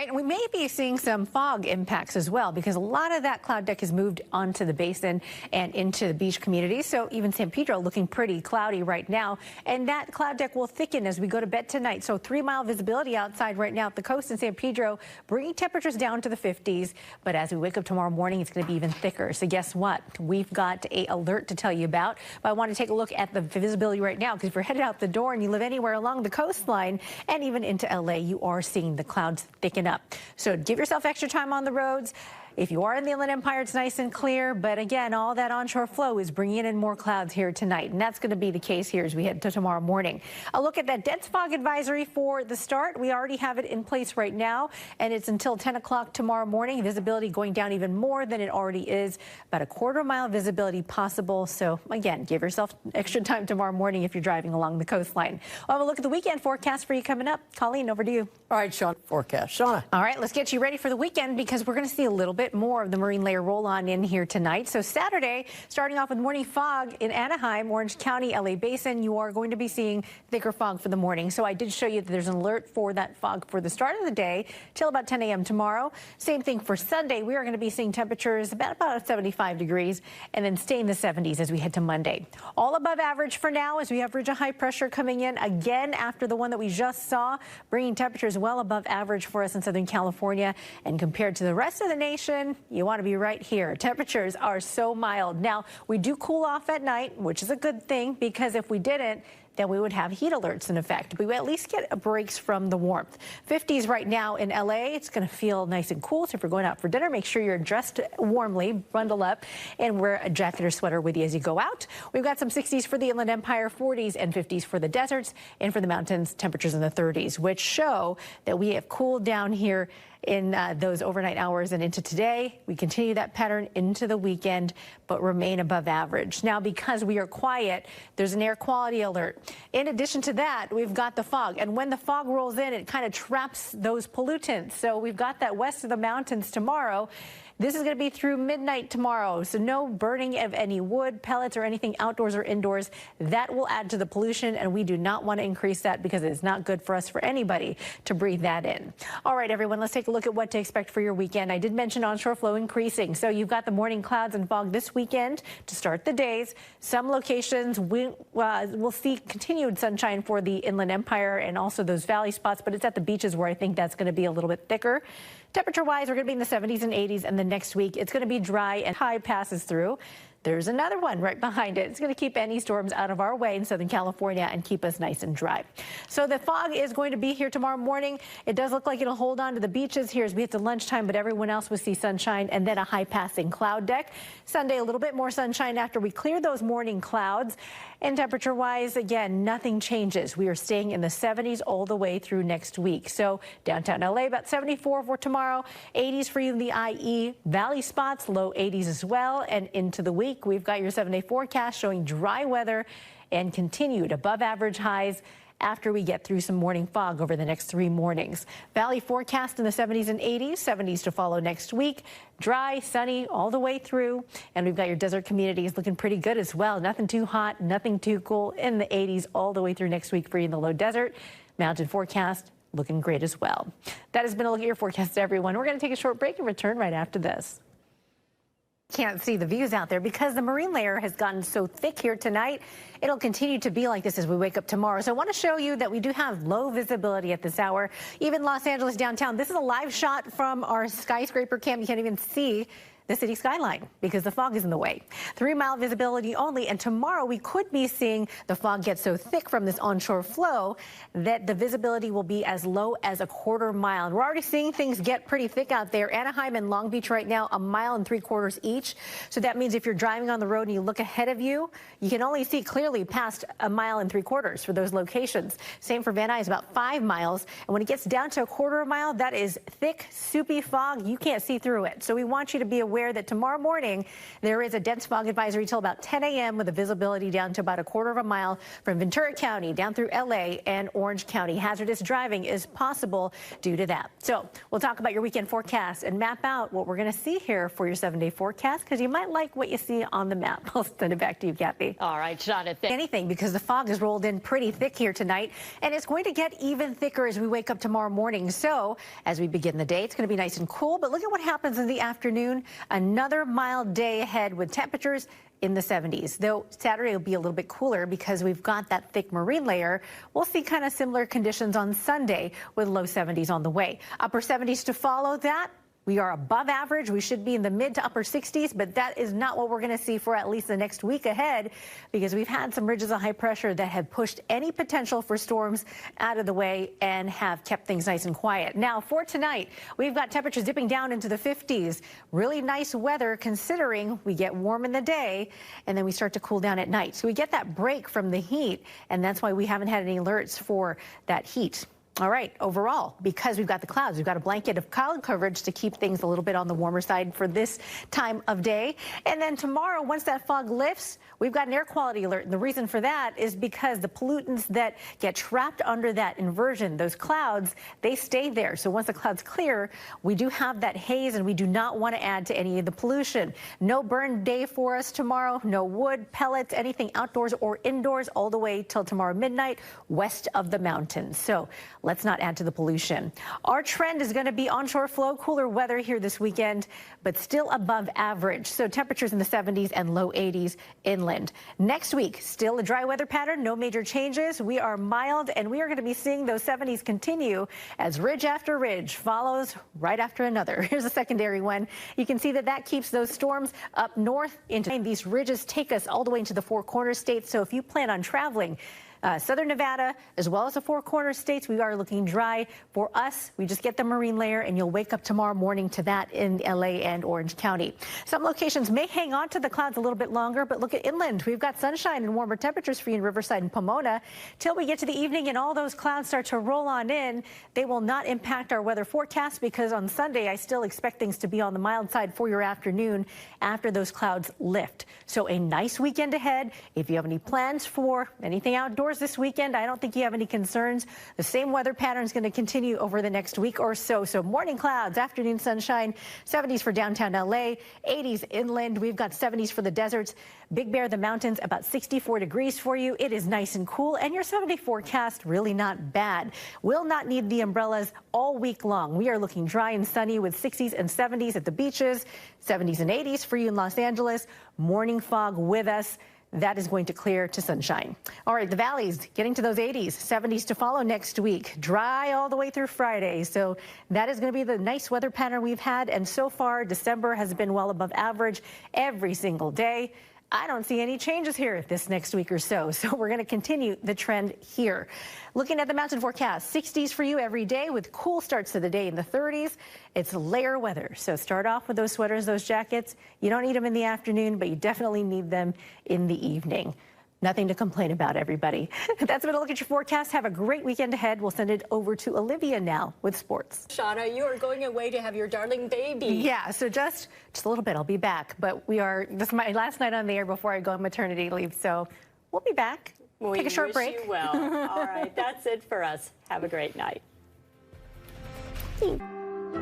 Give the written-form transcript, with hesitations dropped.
right, and we may be seeing some fog impacts as well because a lot of that cloud deck has moved onto the basin and into the beach communities. So even San Pedro looking pretty cloudy right now, and that cloud deck will thicken as we go to bed tonight. So 3-mile visibility outside right now at the coast in San Pedro, bringing temperatures down to the 50s. But as we wake up tomorrow morning, it's going to be even thicker. So guess what? We've got an alert to tell you about. But I want to take a look at the visibility right now because if you're headed out the door and you live anywhere along the coastline and even into LA, you are seeing the clouds thicken up. So give yourself extra time on the roads. If you are in the Inland Empire, it's nice and clear. But again, all that onshore flow is bringing in more clouds here tonight. And that's going to be the case here as we head to tomorrow morning. A look at that dense fog advisory for the start. We already have it in place right now, and it's until 10 o'clock tomorrow morning. Visibility going down even more than it already is. About a quarter-mile visibility possible. So again, give yourself extra time tomorrow morning if you're driving along the coastline. We'll have a look at the weekend forecast for you coming up. Colleen, over to you. All right, Sean, forecast. Shauna. All right, let's get you ready for the weekend because we're going to see a little bit more of the marine layer roll on in here tonight. So Saturday, starting off with morning fog in Anaheim, Orange County, LA Basin, you are going to be seeing thicker fog for the morning. So I did show you that there's an alert for that fog for the start of the day till about 10 a.m. tomorrow. Same thing for Sunday. We are going to be seeing temperatures about 75 degrees and then stay in the 70s as we head to Monday. All above average for now as we have ridge of high pressure coming in again after the one that we just saw, bringing temperatures well above average for us in Southern California. And compared to the rest of the nation, you want to be right here. Temperatures are so mild. Now, we do cool off at night, which is a good thing because if we didn't, then we would have heat alerts in effect. We would at least get breaks from the warmth. 50s right now in LA. It's going to feel nice and cool. So if you're going out for dinner, make sure you're dressed warmly, bundle up, and wear a jacket or sweater with you as you go out. We've got some 60s for the Inland Empire, 40s and 50s for the deserts, and for the mountains, temperatures in the 30s, which show that we have cooled down here in those overnight hours and into today. We continue that pattern into the weekend, but remain above average. Now, because we are quiet, there's an air quality alert. In addition to that, we've got the fog. And when the fog rolls in, it kind of traps those pollutants. So we've got that west of the mountains tomorrow. This is going to be through midnight tomorrow, so no burning of any wood, pellets, or anything outdoors or indoors. That will add to the pollution, and we do not want to increase that because it is not good for us, for anybody, to breathe that in. All right, everyone, let's take a look at what to expect for your weekend. I did mention onshore flow increasing, so you've got the morning clouds and fog this weekend to start the days. Some locations we'll see continued sunshine for the Inland Empire and also those valley spots, but it's at the beaches where I think that's going to be a little bit thicker. Temperature-wise, we're going to be in the 70s and 80s, and the next week it's going to be dry and high passes through. There's another one right behind it. It's going to keep any storms out of our way in Southern California and keep us nice and dry. So the fog is going to be here tomorrow morning. It does look like it'll hold on to the beaches here as we hit to lunchtime, but everyone else will see sunshine and then a high passing cloud deck. Sunday, a little bit more sunshine after we clear those morning clouds. And temperature-wise, again, nothing changes. We are staying in the 70s all the way through next week. So downtown LA, about 74 for tomorrow, 80s for you in the IE Valley spots, low 80s as well. And into the week, we've got your 7-day forecast showing dry weather and continued above average highs after we get through some morning fog over the next 3 mornings. Valley forecast in the 70s and 80s, 70s to follow next week. Dry, sunny all the way through. And we've got your desert communities looking pretty good as well. Nothing too hot, nothing too cool, in the 80s all the way through next week for you in the low desert. Mountain forecast looking great as well. That has been a look at your forecast, everyone. We're going to take a short break and return right after this. Can't see the views out there because the marine layer has gotten so thick here tonight. It'll continue to be like this as we wake up tomorrow. So I want to show you that we do have low visibility at this hour. Even Los Angeles downtown. This is a live shot from our skyscraper cam. You can't even see the city skyline because the fog is in the way. 3-mile visibility only, and tomorrow we could be seeing the fog get so thick from this onshore flow that the visibility will be as low as a quarter mile. And we're already seeing things get pretty thick out there. Anaheim and Long Beach right now, 1.75 miles each. So that means if you're driving on the road and you look ahead of you, you can only see clearly past 1.75 miles for those locations. Same for Van Nuys, about 5 miles. And when it gets down to a quarter mile, that is thick, soupy fog. You can't see through it. So we want you to be aware aware that tomorrow morning there is a dense fog advisory till about 10 a.m. with a visibility down to about a quarter of a mile from Ventura County down through LA and Orange County. Hazardous driving is possible due to that. So we'll talk about your weekend forecast and map out what we're going to see here for your 7-day forecast, because you might like what you see on the map. I'll send it back to you, Kathy. All right, Shanna. Anything, because the fog has rolled in pretty thick here tonight, and it's going to get even thicker as we wake up tomorrow morning. So as we begin the day, it's going to be nice and cool, but look at what happens in the afternoon. Another mild day ahead with temperatures in the 70s, though Saturday will be a little bit cooler because we've got that thick marine layer. We'll see kind of similar conditions on Sunday with low 70s on the way. Upper 70s to follow that. We are above average. We should be in the mid to upper 60s, but that is not what we're going to see for at least the next week ahead, because we've had some ridges of high pressure that have pushed any potential for storms out of the way and have kept things nice and quiet. Now, for tonight, we've got temperatures dipping down into the 50s. Really nice weather considering we get warm in the day and then we start to cool down at night. So we get that break from the heat, and that's why we haven't had any alerts for that heat. All right, overall, because we've got the clouds, we've got a blanket of cloud coverage to keep things a little bit on the warmer side for this time of day. And then tomorrow, once that fog lifts, we've got an air quality alert. And the reason for that is because the pollutants that get trapped under that inversion, those clouds, they stay there. So once the clouds clear, we do have that haze, and we do not want to add to any of the pollution. No burn day for us tomorrow, no wood, pellets, anything outdoors or indoors all the way till tomorrow midnight west of the mountains. So let's not add to the pollution. Our trend is going to be onshore flow, cooler weather here this weekend, but still above average. So temperatures in the 70s and low 80s inland. Next week, still a dry weather pattern, no major changes. We are mild, and we are going to be seeing those 70s continue as ridge after ridge follows right after another. Here's a secondary one. You can see that that keeps those storms up north into these ridges take us all the way into the Four Corners states. So if you plan on traveling, southern Nevada, as well as the Four Corners states, we are looking dry. For us, we just get the marine layer, and you'll wake up tomorrow morning to that in LA and Orange County. Some locations may hang on to the clouds a little bit longer, but look at inland. We've got sunshine and warmer temperatures for you in Riverside and Pomona. Till we get to the evening and all those clouds start to roll on in, they will not impact our weather forecast, because on Sunday, I still expect things to be on the mild side for your afternoon after those clouds lift. So a nice weekend ahead. If you have any plans for anything outdoors this weekend, I don't think you have any concerns. The same weather pattern is going to continue over the next week or so. So morning clouds, afternoon sunshine, 70s for downtown LA, 80s inland. We've got 70s for the deserts. Big Bear, the mountains, about 64 degrees for you. It is nice and cool, and your 7-day forecast really not bad. Will not need the umbrellas all week long. We are looking dry and sunny with 60s and 70s at the beaches, 70s and 80s for you in Los Angeles. Morning fog with us. That is going to clear to sunshine. All right, the valleys getting to those 80s, 70s to follow next week. Dry all the way through Friday. So that is going to be the nice weather pattern we've had. And so far, December has been well above average every single day. I don't see any changes here this next week or so. So we're going to continue the trend here. Looking at the mountain forecast, 60s for you every day with cool starts to the day in the 30s. It's layer weather. So start off with those sweaters, those jackets. You don't need them in the afternoon, but you definitely need them in the evening. Nothing to complain about, everybody. That's been a look at your forecast. Have a great weekend ahead. We'll send it over to Olivia now with sports. Shanna, you are going away to have your darling baby. Yeah, so just a little bit. I'll be back. But this is my last night on the air before I go on maternity leave. So we'll be back. Take a short break. You well. All right, that's it for us. Have a great night.